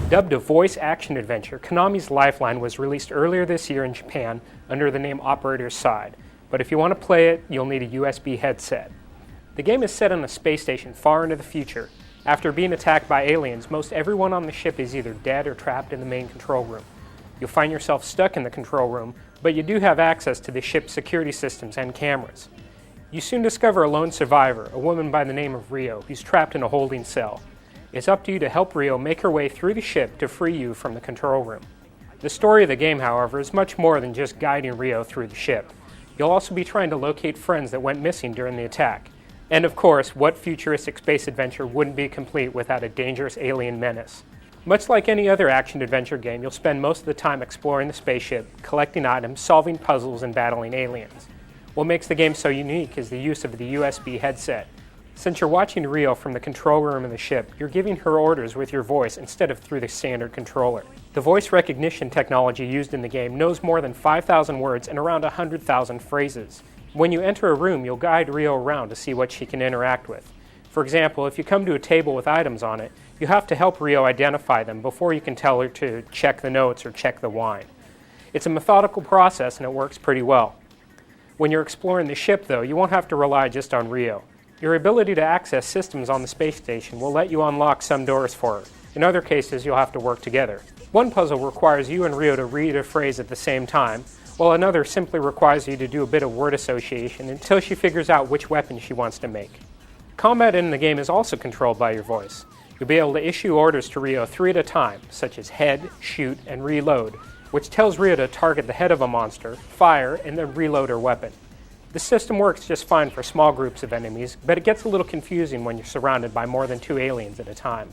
Dubbed a voice action adventure, Konami's LifeLine was released earlier this year in Japan under the name Operator's Side, but if you want to play it, you'll need a USB headset. The game is set on a space station far into the future. After being attacked by aliens, most everyone on the ship is either dead or trapped in the main control room. You'll find yourself stuck in the control room, but you do have access to the ship's security systems and cameras. You soon discover a lone survivor, a woman by the name of Rio, who's trapped in a holding cell. It's up to you to help Rio make her way through the ship to free you from the control room. The story of the game, however, is much more than just guiding Rio through the ship. You'll also be trying to locate friends that went missing during the attack. And of course, what futuristic space adventure wouldn't be complete without a dangerous alien menace? Much like any other action-adventure game, you'll spend most of the time exploring the spaceship, collecting items, solving puzzles, and battling aliens. What makes the game so unique is the use of the USB headset. Since you're watching Rio from the control room of the ship, you're giving her orders with your voice instead of through the standard controller. The voice recognition technology used in the game knows more than 5,000 words and around 100,000 phrases. When you enter a room, you'll guide Rio around to see what she can interact with. For example, if you come to a table with items on it, you have to help Rio identify them before you can tell her to check the notes or check the wine. It's a methodical process and it works pretty well. When you're exploring the ship, though, you won't have to rely just on Rio. Your ability to access systems on the space station will let you unlock some doors for her. In other cases, you'll have to work together. One puzzle requires you and Rio to read a phrase at the same time, while another simply requires you to do a bit of word association until she figures out which weapon she wants to make. Combat in the game is also controlled by your voice. You'll be able to issue orders to Rio 3 at a time, such as head, shoot, and reload, which tells Rio to target the head of a monster, fire, and then reload her weapon. The system works just fine for small groups of enemies, but it gets a little confusing when you're surrounded by more than 2 aliens at a time.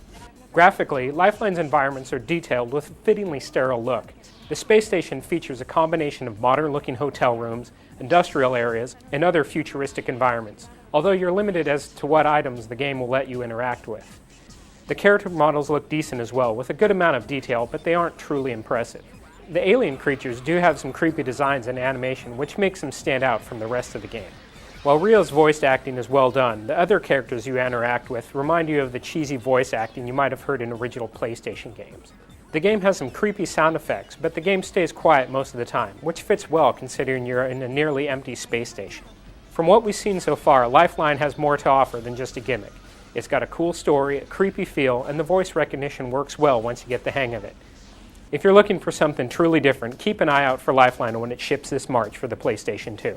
Graphically, Lifeline's environments are detailed with a fittingly sterile look. The space station features a combination of modern-looking hotel rooms, industrial areas, and other futuristic environments, although you're limited as to what items the game will let you interact with. The character models look decent as well, with a good amount of detail, but they aren't truly impressive. The alien creatures do have some creepy designs and animation, which makes them stand out from the rest of the game. While Rio's voice acting is well done, the other characters you interact with remind you of the cheesy voice acting you might have heard in original PlayStation games. The game has some creepy sound effects, but the game stays quiet most of the time, which fits well considering you're in a nearly empty space station. From what we've seen so far, LifeLine has more to offer than just a gimmick. It's got a cool story, a creepy feel, and the voice recognition works well once you get the hang of it. If you're looking for something truly different, keep an eye out for LifeLine when it ships this March for the PlayStation 2.